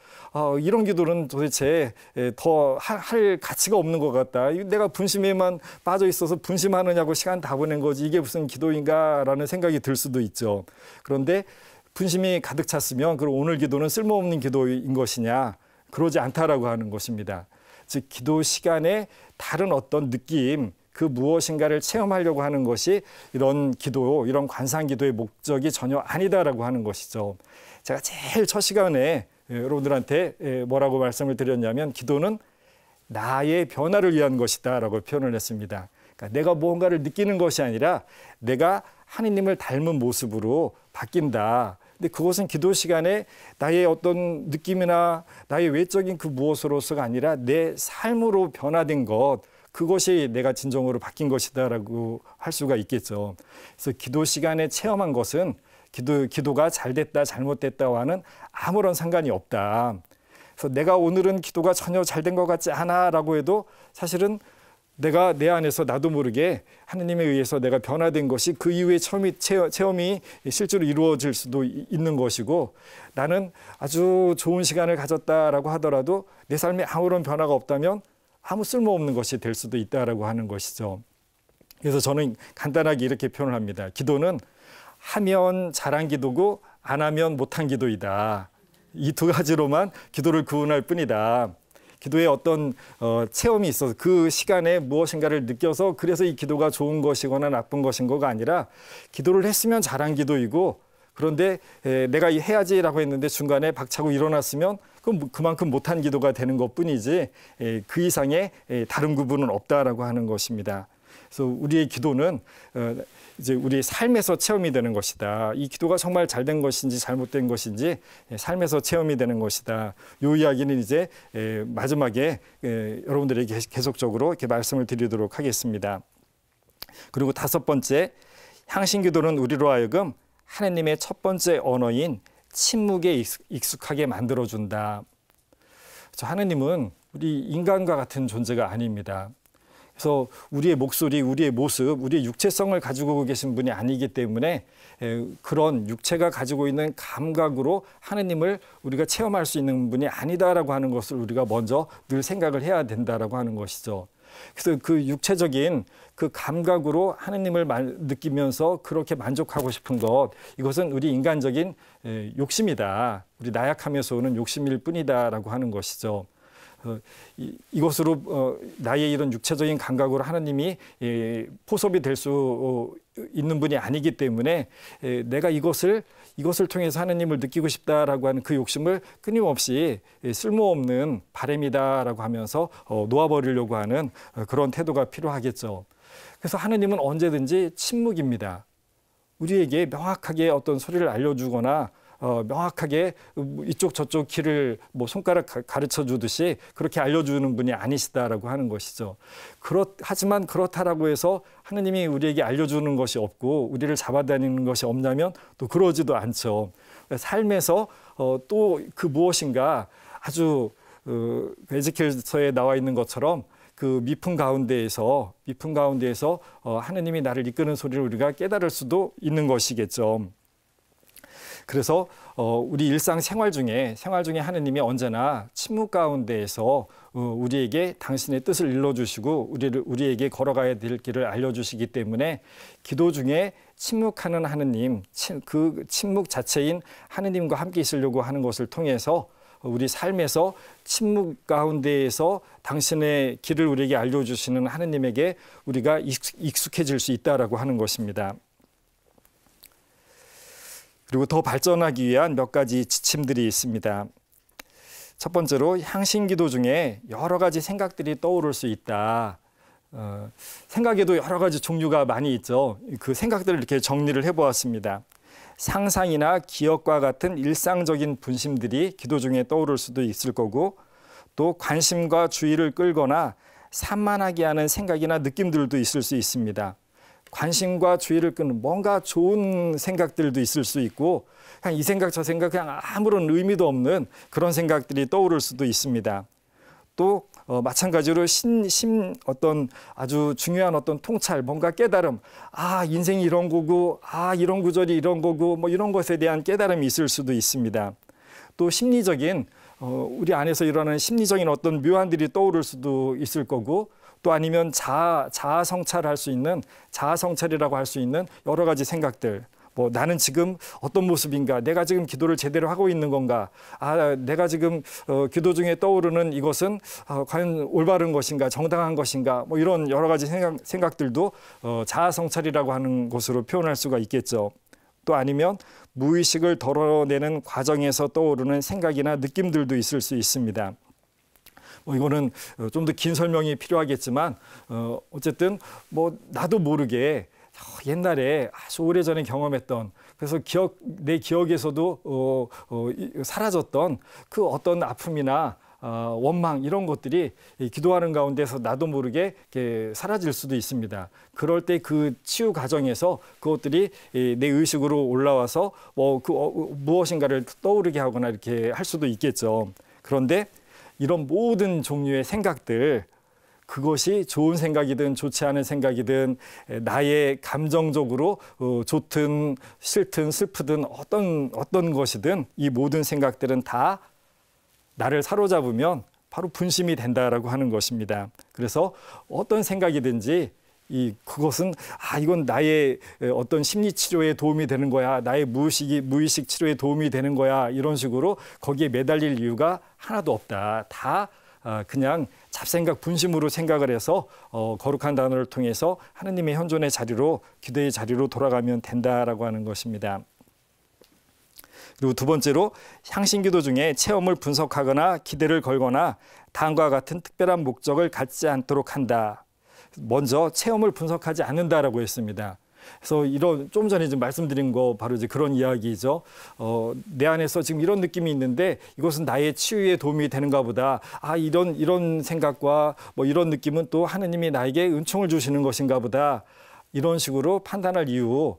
이런 기도는 도대체 더 할 가치가 없는 것 같다. 내가 분심에만 빠져 있어서 분심하느냐고 시간 다 보낸 거지 이게 무슨 기도인가라는 생각이 들 수도 있죠. 그런데 분심이 가득 찼으면 그럼 오늘 기도는 쓸모없는 기도인 것이냐? 그러지 않다라고 하는 것입니다. 즉 기도 시간에 다른 어떤 느낌, 그 무엇인가를 체험하려고 하는 것이 이런 기도, 이런 관상 기도의 목적이 전혀 아니다라고 하는 것이죠. 제가 제일 첫 시간에 여러분들한테 뭐라고 말씀을 드렸냐면 기도는 나의 변화를 위한 것이다라고 표현을 했습니다. 그러니까 내가 무언가를 느끼는 것이 아니라 내가 하느님을 닮은 모습으로 바뀐다. 근데 그것은 기도 시간에 나의 어떤 느낌이나 나의 외적인 그 무엇으로서가 아니라 내 삶으로 변화된 것, 그것이 내가 진정으로 바뀐 것이다라고 할 수가 있겠죠. 그래서 기도 시간에 체험한 것은 기도가 잘됐다 잘못됐다와는 아무런 상관이 없다. 그래서 내가 오늘은 기도가 전혀 잘된 것 같지 않아라고 해도 사실은 내가 내 안에서 나도 모르게 하느님에 의해서 내가 변화된 것이 그 이후에 체험이 실제로 이루어질 수도 있는 것이고 나는 아주 좋은 시간을 가졌다라고 하더라도 내 삶에 아무런 변화가 없다면 아무 쓸모없는 것이 될 수도 있다라고 하는 것이죠. 그래서 저는 간단하게 이렇게 표현을 합니다. 기도는 하면 잘한 기도고 안 하면 못한 기도이다. 이 두 가지로만 기도를 구분할 뿐이다. 기도에 어떤 체험이 있어서 그 시간에 무엇인가를 느껴서 그래서 이 기도가 좋은 것이거나 나쁜 것인 거가 아니라 기도를 했으면 잘한 기도이고 그런데 내가 해야지라고 했는데 중간에 박차고 일어났으면 그럼 그만큼 못한 기도가 되는 것뿐이지 그 이상의 다른 구분은 없다라고 하는 것입니다. 그래서 우리의 기도는 이제 우리 삶에서 체험이 되는 것이다. 이 기도가 정말 잘된 것인지 잘못된 것인지 삶에서 체험이 되는 것이다. 이 이야기는 이제 마지막에 여러분들에게 계속적으로 이렇게 말씀을 드리도록 하겠습니다. 그리고 다섯 번째, 향신기도는 우리로 하여금 하나님의 첫 번째 언어인 침묵에 익숙하게 만들어준다. 하나님은 우리 인간과 같은 존재가 아닙니다. 그래서 우리의 목소리, 우리의 모습, 우리의 육체성을 가지고 계신 분이 아니기 때문에 그런 육체가 가지고 있는 감각으로 하느님을 우리가 체험할 수 있는 분이 아니다라고 하는 것을 우리가 먼저 늘 생각을 해야 된다라고 하는 것이죠. 그래서 그 육체적인 그 감각으로 하느님을 느끼면서 그렇게 만족하고 싶은 것, 이것은 우리 인간적인 욕심이다. 우리 나약함에서 오는 욕심일 뿐이다라고 하는 것이죠. 이것으로 나의 이런 육체적인 감각으로 하나님이 포섭이 될 수 있는 분이 아니기 때문에 내가 이것을 통해서 하나님을 느끼고 싶다라고 하는 그 욕심을 끊임없이 쓸모없는 바람이다라고 하면서 놓아버리려고 하는 그런 태도가 필요하겠죠. 그래서 하나님은 언제든지 침묵입니다. 우리에게 명확하게 어떤 소리를 알려주거나 명확하게 이쪽 저쪽 길을 손가락 가르쳐 주듯이 그렇게 알려주는 분이 아니시다라고 하는 것이죠. 하지만 그렇다라고 해서 하느님이 우리에게 알려주는 것이 없고 우리를 잡아다니는 것이 없냐면 또 그러지도 않죠. 삶에서 또 그 무엇인가 아주 에ze키엘서에 나와 있는 것처럼 그 미풍 가운데에서 하느님이 나를 이끄는 소리를 우리가 깨달을 수도 있는 것이겠죠. 그래서 우리 일상 생활 중에 하느님이 언제나 침묵 가운데에서 우리에게 당신의 뜻을 일러주시고 우리에게 걸어가야 될 길을 알려주시기 때문에 기도 중에 침묵하는 하느님, 그 침묵 자체인 하느님과 함께 있으려고 하는 것을 통해서 우리 삶에서 침묵 가운데에서 당신의 길을 우리에게 알려주시는 하느님에게 우리가 익숙해질 수 있다라고 하는 것입니다. 그리고 더 발전하기 위한 몇 가지 지침들이 있습니다. 첫 번째로 향신기도 중에 여러 가지 생각들이 떠오를 수 있다. 생각에도 여러 가지 종류가 많이 있죠. 그 생각들을 이렇게 정리를 해보았습니다. 상상이나 기억과 같은 일상적인 분심들이 기도 중에 떠오를 수도 있을 거고, 또 관심과 주의를 끌거나 산만하게 하는 생각이나 느낌들도 있을 수 있습니다. 관심과 주의를 끄는 뭔가 좋은 생각들도 있을 수 있고, 그냥 이 생각 저 생각 그냥 아무런 의미도 없는 그런 생각들이 떠오를 수도 있습니다. 또 마찬가지로 어떤 아주 중요한 어떤 통찰, 뭔가 깨달음, 인생이 이런 거고, 이런 구절이 이런 거고, 이런 것에 대한 깨달음이 있을 수도 있습니다. 또 심리적인 우리 안에서 일어나는 심리적인 어떤 묘안들이 떠오를 수도 있을 거고, 또 아니면 자아 성찰할 수 있는, 자아 성찰이라고 할 수 있는 여러 가지 생각들. 나는 지금 어떤 모습인가? 내가 지금 기도를 제대로 하고 있는 건가? 내가 지금 기도 중에 떠오르는 이것은 과연 올바른 것인가? 정당한 것인가? 이런 여러 가지 생각들도 자아 성찰이라고 하는 것으로 표현할 수가 있겠죠. 또 아니면 무의식을 덜어내는 과정에서 떠오르는 생각이나 느낌들도 있을 수 있습니다. 이거는 좀 더 긴 설명이 필요하겠지만 어쨌든 나도 모르게 옛날에 아주 오래전에 경험했던, 그래서 내 기억에서도 사라졌던 그 어떤 아픔이나 원망, 이런 것들이 기도하는 가운데서 나도 모르게 사라질 수도 있습니다. 그럴 때 그 치유 과정에서 그것들이 내 의식으로 올라와서 무엇인가를 떠오르게 하거나 이렇게 할 수도 있겠죠. 그런데 이런 모든 종류의 생각들, 그것이 좋은 생각이든 좋지 않은 생각이든 나의 감정적으로 좋든 싫든 슬프든 어떤 것이든 이 모든 생각들은 다 나를 사로잡으면 바로 분심이 된다라고 하는 것입니다. 그래서 어떤 생각이든지 그것은 이건 나의 어떤 심리 치료에 도움이 되는 거야, 나의 무의식 치료에 도움이 되는 거야, 이런 식으로 거기에 매달릴 이유가 하나도 없다. 다 그냥 잡생각, 분심으로 생각을 해서 거룩한 단어를 통해서 하느님의 현존의 자리로, 기도의 자리로 돌아가면 된다라고 하는 것입니다. 그리고 두 번째로 향신기도 중에 체험을 분석하거나 기대를 걸거나 다음과 같은 특별한 목적을 갖지 않도록 한다. 먼저 체험을 분석하지 않는다라고 했습니다. 그래서 좀 전에 말씀드린 거 바로 이제 그런 이야기죠. 내 안에서 지금 이런 느낌이 있는데 이것은 나의 치유에 도움이 되는가 보다. 이런 생각과 이런 느낌은 또 하느님이 나에게 은총을 주시는 것인가 보다. 이런 식으로 판단할 이유,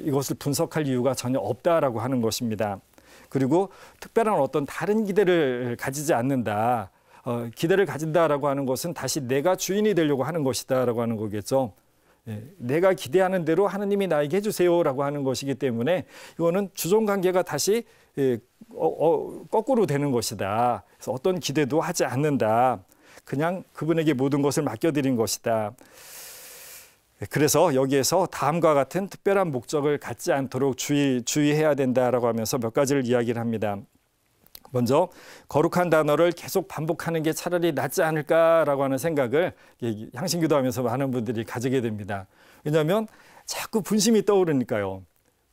이것을 분석할 이유가 전혀 없다라고 하는 것입니다. 그리고 특별한 어떤 다른 기대를 가지지 않는다. 기대를 가진다라고 하는 것은 다시 내가 주인이 되려고 하는 것이다라고 하는 거겠죠. 내가 기대하는 대로 하느님이 나에게 해주세요라고 하는 것이기 때문에 이거는 주종 관계가 다시 거꾸로 되는 것이다. 그래서 어떤 기대도 하지 않는다. 그냥 그분에게 모든 것을 맡겨드린 것이다. 그래서 여기에서 다음과 같은 특별한 목적을 갖지 않도록 주의해야 된다라고 하면서 몇 가지를 이야기를 합니다. 먼저 거룩한 단어를 계속 반복하는 게 차라리 낫지 않을까라고 하는 생각을 향신기도하면서 많은 분들이 가지게 됩니다. 왜냐하면 자꾸 분심이 떠오르니까요.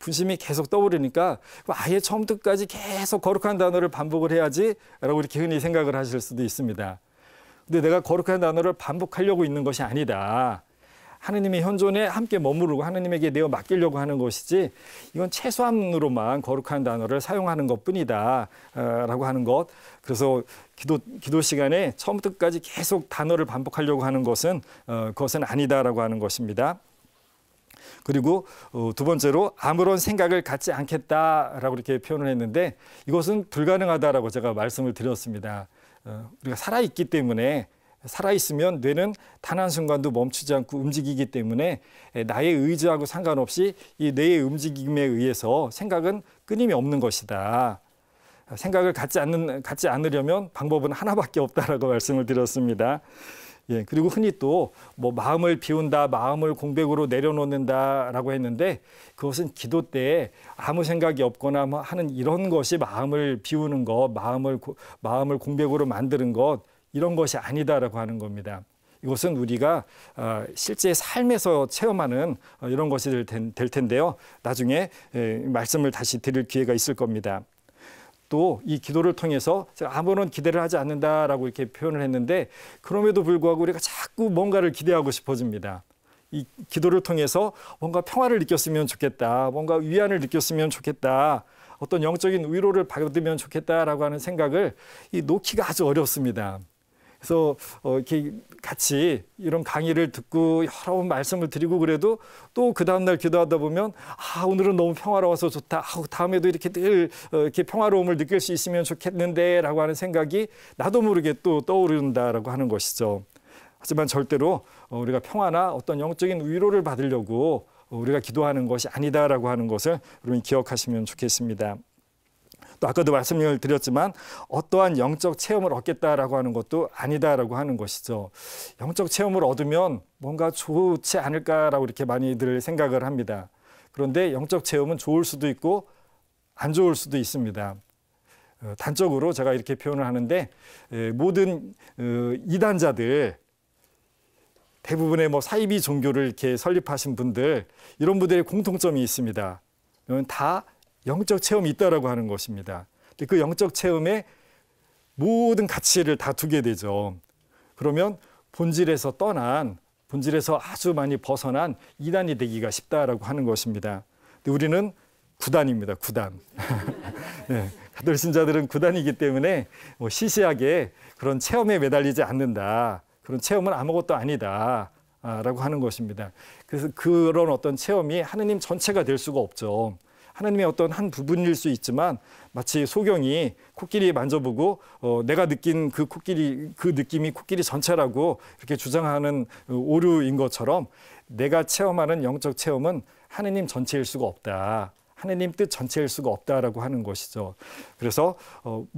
분심이 계속 떠오르니까 아예 처음부터 끝까지 계속 거룩한 단어를 반복을 해야지라고 이렇게 흔히 생각을 하실 수도 있습니다. 근데 내가 거룩한 단어를 반복하려고 있는 것이 아니다. 하느님의 현존에 함께 머무르고 하느님에게 내어 맡기려고 하는 것이지 이건 최소한으로만 거룩한 단어를 사용하는 것뿐이다 라고 하는 것. 그래서 기도 시간에 처음부터 끝까지 계속 단어를 반복하려고 하는 것은 그것은 아니다라고 하는 것입니다. 그리고 두 번째로 아무런 생각을 갖지 않겠다라고 이렇게 표현을 했는데 이것은 불가능하다라고 제가 말씀을 드렸습니다. 우리가 살아있기 때문에 살아있으면 뇌는 단 한순간도 멈추지 않고 움직이기 때문에 나의 의지하고 상관없이 이 뇌의 움직임에 의해서 생각은 끊임이 없는 것이다. 생각을 갖지 않으려면 방법은 하나밖에 없다라고 말씀을 드렸습니다. 그리고 흔히 또 뭐 마음을 비운다, 마음을 공백으로 내려놓는다라고 했는데 그것은 기도 때 아무 생각이 없거나 뭐 하는 이런 것이 마음을 비우는 것, 마음을 공백으로 만드는 것 이런 것이 아니다라고 하는 겁니다. 이것은 우리가 실제 삶에서 체험하는 이런 것이 될 텐데요. 나중에 말씀을 다시 드릴 기회가 있을 겁니다. 또 이 기도를 통해서 제가 아무런 기대를 하지 않는다라고 이렇게 표현을 했는데 그럼에도 불구하고 우리가 자꾸 뭔가를 기대하고 싶어집니다. 이 기도를 통해서 뭔가 평화를 느꼈으면 좋겠다. 뭔가 위안을 느꼈으면 좋겠다. 어떤 영적인 위로를 받으면 좋겠다라고 하는 생각을 놓기가 아주 어렵습니다. 그래서 이렇게 같이 이런 강의를 듣고 여러 번 말씀을 드리고 그래도 또 그 다음날 기도하다 보면 오늘은 너무 평화로워서 좋다. 다음에도 이렇게 늘 이렇게 평화로움을 느낄 수 있으면 좋겠는데라고 하는 생각이 나도 모르게 또 떠오른다라고 하는 것이죠. 하지만 절대로 우리가 평화나 어떤 영적인 위로를 받으려고 우리가 기도하는 것이 아니다라고 하는 것을 여러분 기억하시면 좋겠습니다. 또 아까도 말씀을 드렸지만 어떠한 영적 체험을 얻겠다라고 하는 것도 아니다라고 하는 것이죠. 영적 체험을 얻으면 뭔가 좋지 않을까라고 이렇게 많이들 생각을 합니다. 그런데 영적 체험은 좋을 수도 있고 안 좋을 수도 있습니다. 단적으로 제가 이렇게 표현을 하는데 모든 이단자들 대부분의 사이비 종교를 이렇게 설립하신 분들 이런 분들의 공통점이 있습니다. 다 영적 체험이 있다라고 하는 것입니다. 그 영적 체험에 모든 가치를 다 두게 되죠. 그러면 본질에서 아주 많이 벗어난 이단이 되기가 쉽다라고 하는 것입니다. 근데 우리는 구단입니다. 구단. 네, 가톨릭 신자들은 구단이기 때문에 시시하게 그런 체험에 매달리지 않는다. 그런 체험은 아무것도 아니다. 라고 하는 것입니다. 그래서 그런 어떤 체험이 하느님 전체가 될 수가 없죠. 하나님의 어떤 한 부분일 수 있지만 마치 소경이 코끼리 만져보고 내가 느낀 그 느낌이 코끼리 전체라고 이렇게 주장하는 오류인 것처럼 내가 체험하는 영적 체험은 하나님 전체일 수가 없다. 하나님 뜻 전체일 수가 없다라고 하는 것이죠. 그래서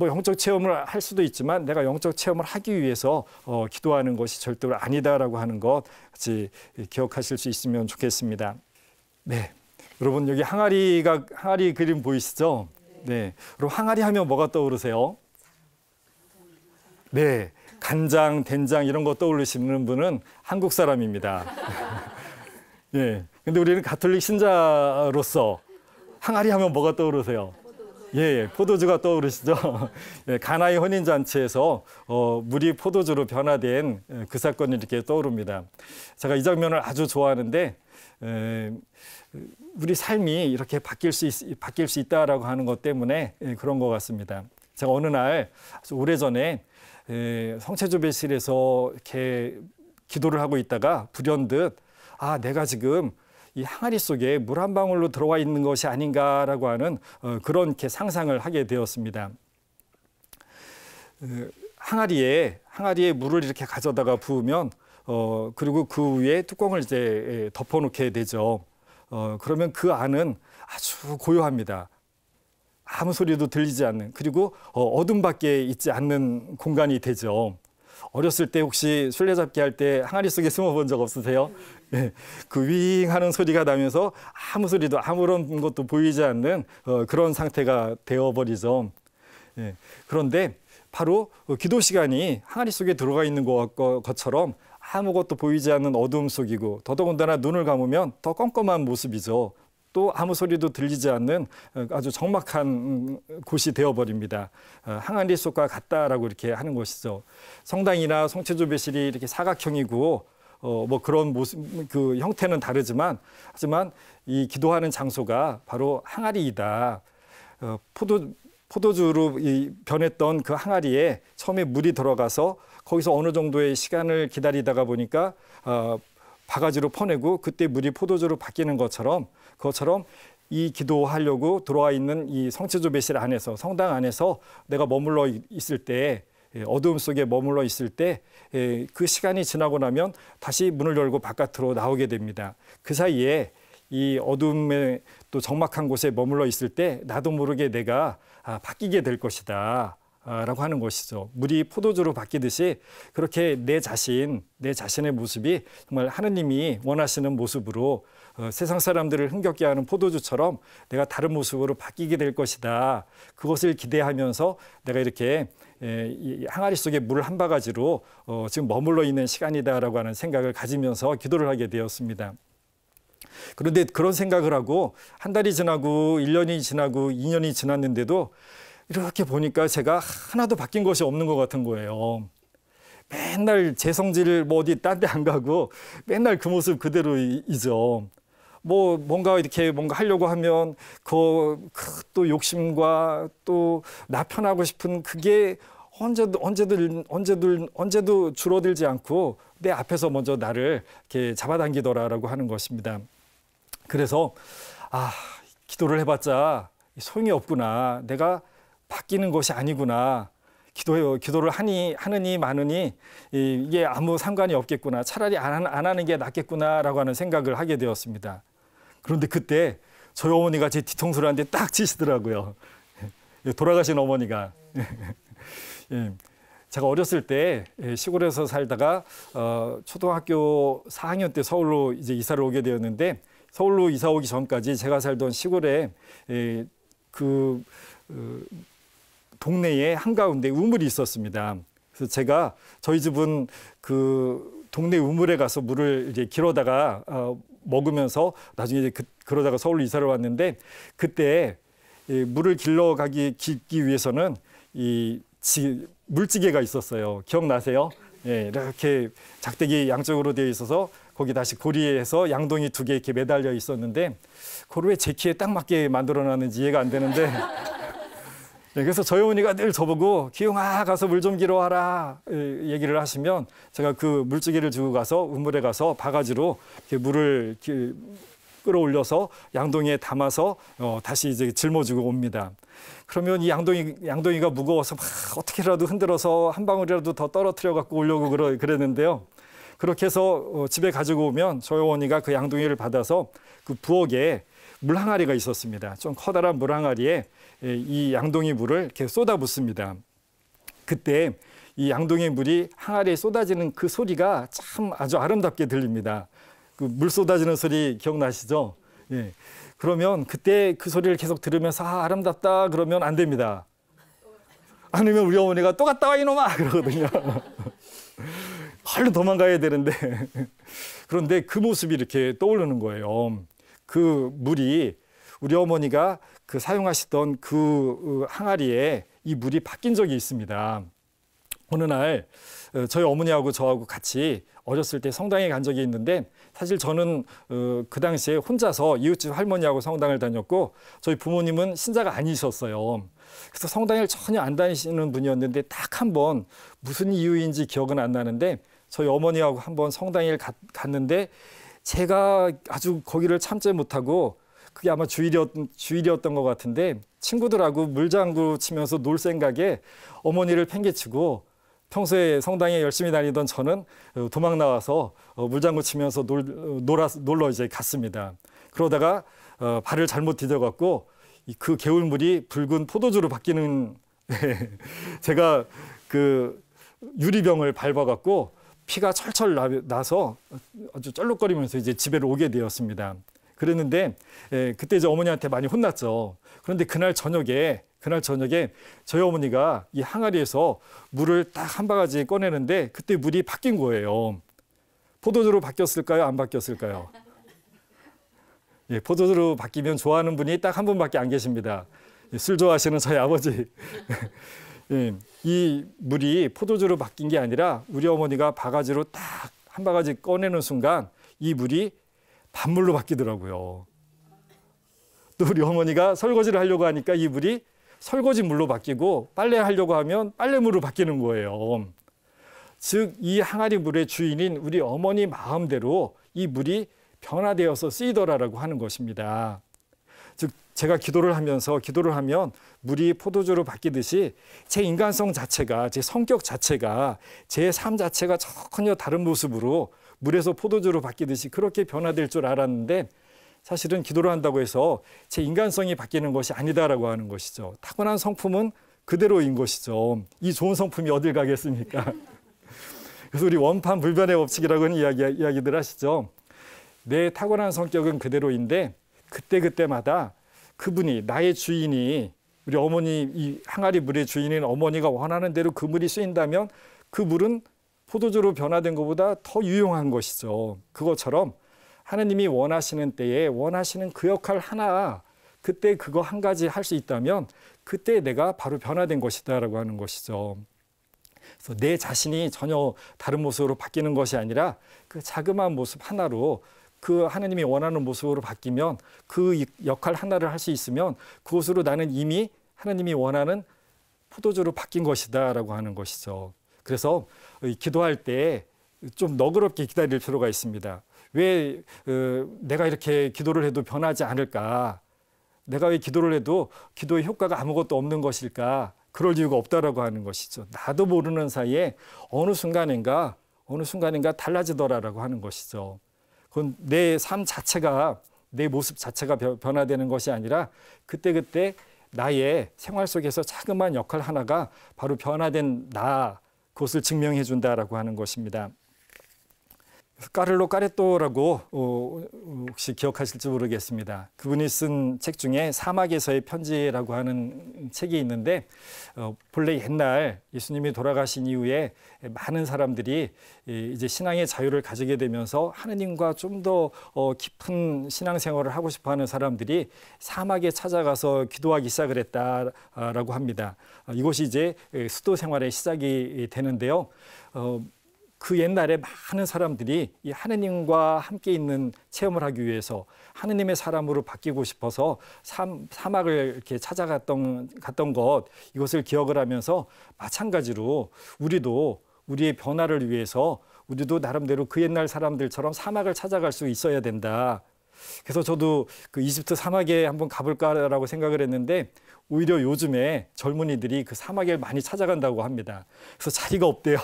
영적 체험을 할 수도 있지만 내가 영적 체험을 하기 위해서 기도하는 것이 절대로 아니다라고 하는 것 같이 기억하실 수 있으면 좋겠습니다. 네. 여러분 여기 항아리 그림 보이시죠? 네. 그리고 항아리 하면 뭐가 떠오르세요? 네. 간장, 된장 이런 거 떠올리시는 분은 한국 사람입니다. 예. 근데 우리는 가톨릭 신자로서 항아리 하면 뭐가 떠오르세요? 예, 포도주가 떠오르시죠? 예, 가나의 혼인잔치에서 물이 포도주로 변화된 그 사건이 이렇게 떠오릅니다. 제가 이 장면을 아주 좋아하는데 우리 삶이 이렇게 바뀔 수 있다라고 하는 것 때문에 그런 것 같습니다. 제가 어느 날 아주 오래전에 성체조배실에서 이렇게 기도를 하고 있다가 불현듯 내가 지금 이 항아리 속에 물 한 방울로 들어와 있는 것이 아닌가라고 하는 그런 이렇게 상상을 하게 되었습니다. 항아리에 물을 이렇게 가져다가 부으면 그리고 그 위에 뚜껑을 이제 덮어놓게 되죠. 그러면 그 안은 아주 고요합니다. 아무 소리도 들리지 않는, 그리고 어둠밖에 있지 않는 공간이 되죠. 어렸을 때 혹시 술래잡기 할 때 항아리 속에 숨어본 적 없으세요? 네, 그 윙 하는 소리가 나면서 아무 소리도 아무런 것도 보이지 않는 그런 상태가 되어버리죠. 네, 그런데 바로 기도 시간이 항아리 속에 들어가 있는 것처럼 아무것도 보이지 않는 어둠 속이고, 더더군다나 눈을 감으면 더 껌껌한 모습이죠. 또 아무 소리도 들리지 않는 아주 적막한 곳이 되어버립니다. 항아리 속과 같다라고 이렇게 하는 것이죠. 성당이나 성체조배실이 이렇게 사각형이고 뭐 그런 모습, 그 형태는 다르지만, 하지만 이 기도하는 장소가 바로 항아리이다. 포도주로 변했던 그 항아리에 처음에 물이 들어가서 거기서 어느 정도의 시간을 기다리다가 보니까 바가지로 퍼내고 그때 물이 포도주로 바뀌는 것처럼, 그것처럼 이 기도하려고 들어와 있는 이 성체조배실 안에서, 성당 안에서 내가 머물러 있을 때, 어두움 속에 머물러 있을 때 그 시간이 지나고 나면 다시 문을 열고 바깥으로 나오게 됩니다. 그 사이에 이 어둠에 또 적막한 곳에 머물러 있을 때 나도 모르게 내가 바뀌게 될 것이다 라고 하는 것이죠. 물이 포도주로 바뀌듯이 그렇게 내 자신의 모습이 정말 하느님이 원하시는 모습으로 세상 사람들을 흥겹게 하는 포도주처럼 내가 다른 모습으로 바뀌게 될 것이다. 그것을 기대하면서 내가 이렇게 이 항아리 속에 물 한 바가지로 지금 머물러 있는 시간이다라고 하는 생각을 가지면서 기도를 하게 되었습니다. 그런데 그런 생각을 하고 한 달이 지나고 1년이 지나고 2년이 지났는데도 이렇게 보니까 제가 하나도 바뀐 것이 없는 것 같은 거예요. 맨날 제 성질 뭐 어디 딴 데 안 가고 맨날 그 모습 그대로이죠. 뭐 뭔가 이렇게 뭔가 하려고 하면 또 욕심과 또 나 편하고 싶은 그게 언제도 줄어들지 않고 내 앞에서 먼저 나를 이렇게 잡아당기더라라고 하는 것입니다. 그래서 기도를 해봤자 소용이 없구나. 내가 바뀌는 것이 아니구나. 기도를 하느니 마느니 이게 아무 상관이 없겠구나. 차라리 안 하는 게 낫겠구나라고 하는 생각을 하게 되었습니다. 그런데 그때 저희 어머니가 제 뒤통수를 한 대 딱 치시더라고요. 돌아가신 어머니가. 제가 어렸을 때 시골에서 살다가 초등학교 4학년 때 서울로 이제 이사를 오게 되었는데, 서울로 이사 오기 전까지 제가 살던 시골에 동네에 한가운데 우물이 있었습니다. 그래서 제가 저희 집은 그 동네 우물에 가서 물을 이제 길어다가 먹으면서 나중에 이제 그러다가 서울로 이사를 왔는데, 그때 물을 길기 위해서는 이 물찌개가 있었어요. 기억나세요? 예, 이렇게 작대기 양쪽으로 되어 있어서 거기 다시 고리에서 양동이 2개 이렇게 매달려 있었는데, 그걸 왜 제 키에 딱 맞게 만들어놨는지 이해가 안 되는데 네, 그래서 저희 어머니가 늘 저보고 기용아 가서 물 좀 길어 와라 얘기를 하시면 제가 그 물찌개를 주고 가서 우물에 가서 바가지로 이렇게 물을 끌어올려서 양동이에 담아서 다시 이제 짊어지고 옵니다. 그러면 이 양동이가 무거워서 막 어떻게라도 흔들어서 한 방울이라도 더 떨어뜨려 갖고 오려고 그랬는데요. 그렇게 해서 집에 가지고 오면 저희 어머니가 그 양동이를 받아서 그 부엌에 물 항아리가 있었습니다. 좀 커다란 물 항아리에 이 양동이 물을 이렇게 쏟아붓습니다. 그때 이 양동이 물이 항아리에 쏟아지는 그 소리가 참 아주 아름답게 들립니다. 그 물 쏟아지는 소리 기억나시죠? 예. 그러면 그때 그 소리를 계속 들으면서 아름답다 그러면 안 됩니다. 아니면 우리 어머니가 또 갔다 와 이놈아 그러거든요. 얼른 도망가야 되는데 그런데 그 모습이 이렇게 떠오르는 거예요. 그 물이 우리 어머니가 그 사용하시던 그 항아리에 이 물이 바뀐 적이 있습니다. 어느 날 저희 어머니하고 저하고 같이 어렸을 때 성당에 간 적이 있는데, 사실 저는 그 당시에 혼자서 이웃집 할머니하고 성당을 다녔고 저희 부모님은 신자가 아니셨어요. 그래서 성당을 전혀 안 다니시는 분이었는데 딱 한 번 무슨 이유인지 기억은 안 나는데 저희 어머니하고 한번 성당에 갔는데 제가 아주 거기를 참지 못하고, 그게 아마 주일이었던 것 같은데 친구들하고 물장구 치면서 놀 생각에 어머니를 팽개치고 평소에 성당에 열심히 다니던 저는 도망 나와서 물장구 치면서 놀러 이제 갔습니다. 그러다가 발을 잘못 디뎌갖고 그 개울물이 붉은 포도주로 바뀌는 제가 그 유리병을 밟아갖고 피가 철철 나서 아주 쩔룩거리면서 이제 집에로 오게 되었습니다. 그랬는데 그때 이제 어머니한테 많이 혼났죠. 그런데 그날 저녁에 저희 어머니가 이 항아리에서 물을 딱 한 바가지 꺼내는데 그때 물이 바뀐 거예요. 포도주로 바뀌었을까요? 안 바뀌었을까요? 예, 포도주로 바뀌면 좋아하는 분이 딱 한 분밖에 안 계십니다. 술 좋아하시는 저희 아버지. 예, 이 물이 포도주로 바뀐 게 아니라 우리 어머니가 바가지로 딱 한 바가지 꺼내는 순간 이 물이 밥물로 바뀌더라고요. 또 우리 어머니가 설거지를 하려고 하니까 이 물이 설거지 물로 바뀌고 빨래하려고 하면 빨래물로 바뀌는 거예요. 즉 이 항아리 물의 주인인 우리 어머니 마음대로 이 물이 변화되어서 쓰이더라라고 하는 것입니다. 즉 제가 기도를 하면 물이 포도주로 바뀌듯이 제 인간성 자체가, 제 성격 자체가, 제 삶 자체가 전혀 다른 모습으로 물에서 포도주로 바뀌듯이 그렇게 변화될 줄 알았는데 사실은 기도를 한다고 해서 제 인간성이 바뀌는 것이 아니다라고 하는 것이죠. 타고난 성품은 그대로인 것이죠. 이 좋은 성품이 어딜 가겠습니까? 그래서 우리 원판 불변의 법칙이라고 하는 이야기들 하시죠. 내 타고난 성격은 그대로인데 그때마다 그분이, 나의 주인이, 우리 어머니, 이 항아리 물의 주인인 어머니가 원하는 대로 그 물이 쓰인다면 그 물은 포도주로 변화된 것보다 더 유용한 것이죠. 그것처럼 하느님이 원하시는 때에 원하시는 그 역할 하나, 그때 그거 한 가지 할 수 있다면 그때 내가 바로 변화된 것이다라고 하는 것이죠. 그래서 내 자신이 전혀 다른 모습으로 바뀌는 것이 아니라 그 자그마한 모습 하나로 그 하느님이 원하는 모습으로 바뀌면 그 역할 하나를 할 수 있으면 그것으로 나는 이미 하느님이 원하는 포도주로 바뀐 것이다라고 하는 것이죠. 그래서 기도할 때 좀 너그럽게 기다릴 필요가 있습니다. 왜 내가 이렇게 기도를 해도 변하지 않을까? 내가 왜 기도를 해도 기도의 효과가 아무것도 없는 것일까? 그럴 이유가 없다라고 하는 것이죠. 나도 모르는 사이에 어느 순간인가 달라지더라라고 하는 것이죠. 그건 내 삶 자체가, 내 모습 자체가 변화되는 것이 아니라 그때그때 나의 생활 속에서 자그마한 역할 하나가 바로 변화된 나, 그것을 증명해 준다라고 하는 것입니다. 까를로 까레토라고 혹시 기억하실지 모르겠습니다. 그분이 쓴 책 중에 사막에서의 편지라고 하는 책이 있는데 본래 옛날 예수님이 돌아가신 이후에 많은 사람들이 이제 신앙의 자유를 가지게 되면서 하느님과 좀 더 깊은 신앙생활을 하고 싶어하는 사람들이 사막에 찾아가서 기도하기 시작을 했다라고 합니다. 이것이 이제 수도 생활의 시작이 되는데요. 그 옛날에 많은 사람들이 이 하느님과 함께 있는 체험을 하기 위해서 하느님의 사람으로 바뀌고 싶어서 사막을 이렇게 찾아갔던 것, 이것을 기억을 하면서 마찬가지로 우리도 우리의 변화를 위해서 우리도 나름대로 그 옛날 사람들처럼 사막을 찾아갈 수 있어야 된다. 그래서 저도 그 이집트 사막에 한번 가볼까라고 생각을 했는데 오히려 요즘에 젊은이들이 그 사막에 많이 찾아간다고 합니다. 그래서 자리가 없대요.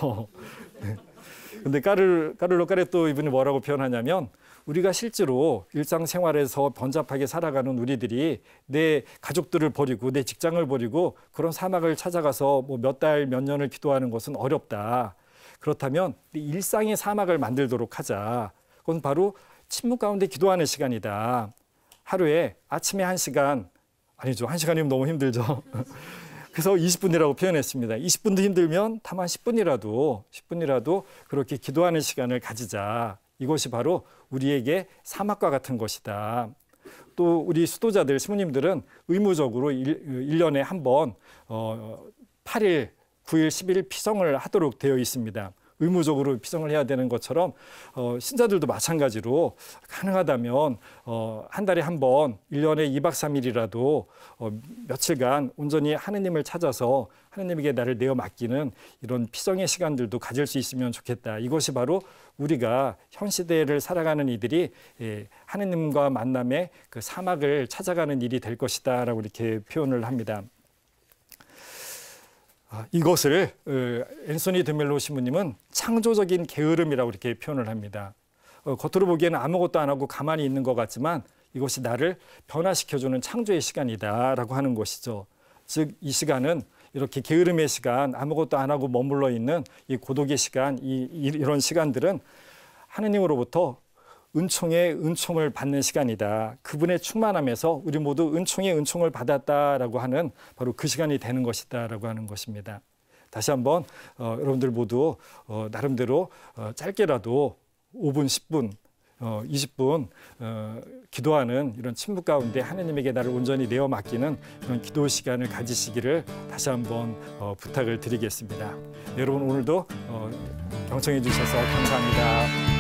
근데 까를로 까레토 이분이 뭐라고 표현하냐면 우리가 실제로 일상생활에서 번잡하게 살아가는 우리들이 내 가족들을 버리고 내 직장을 버리고 그런 사막을 찾아가서 뭐 몇 달, 몇 년을 기도하는 것은 어렵다. 그렇다면 일상의 사막을 만들도록 하자. 그건 바로 침묵 가운데 기도하는 시간이다. 하루에 아침에 1시간, 아니죠. 1시간이면 너무 힘들죠. 그래서 20분이라고 표현했습니다. 20분도 힘들면 다만 10분이라도 그렇게 기도하는 시간을 가지자. 이것이 바로 우리에게 사막과 같은 것이다. 또 우리 수도자들, 신부님들은 의무적으로 1년에 한 번 8일, 9일, 10일 피성을 하도록 되어 있습니다. 의무적으로 피성을 해야 되는 것처럼 신자들도 마찬가지로 가능하다면 한 달에 한 번 1년에 2박 3일이라도 며칠간 온전히 하느님을 찾아서 하느님에게 나를 내어 맡기는 이런 피성의 시간들도 가질 수 있으면 좋겠다. 이것이 바로 우리가 현 시대를 살아가는 이들이 하느님과 만남의 그 사막을 찾아가는 일이 될 것이다 라고 이렇게 표현을 합니다. 이것을 앤소니 드멜로 신부님은 창조적인 게으름이라고 이렇게 표현을 합니다. 겉으로 보기에는 아무것도 안 하고 가만히 있는 것 같지만 이것이 나를 변화시켜주는 창조의 시간이다라고 하는 것이죠. 즉 이 시간은 이렇게 게으름의 시간, 아무것도 안 하고 머물러 있는 이 고독의 시간, 이런 시간들은 하느님으로부터 은총의 은총을 받는 시간이다. 그분의 충만함에서 우리 모두 은총의 은총을 받았다라고 하는 바로 그 시간이 되는 것이다라고 하는 것입니다. 다시 한번 여러분들 모두 나름대로 짧게라도 5분, 10분, 20분 기도하는 이런 침묵 가운데 하나님에게 나를 온전히 내어 맡기는 그런 기도 시간을 가지시기를 다시 한번 부탁을 드리겠습니다. 여러분 오늘도 경청해 주셔서 감사합니다.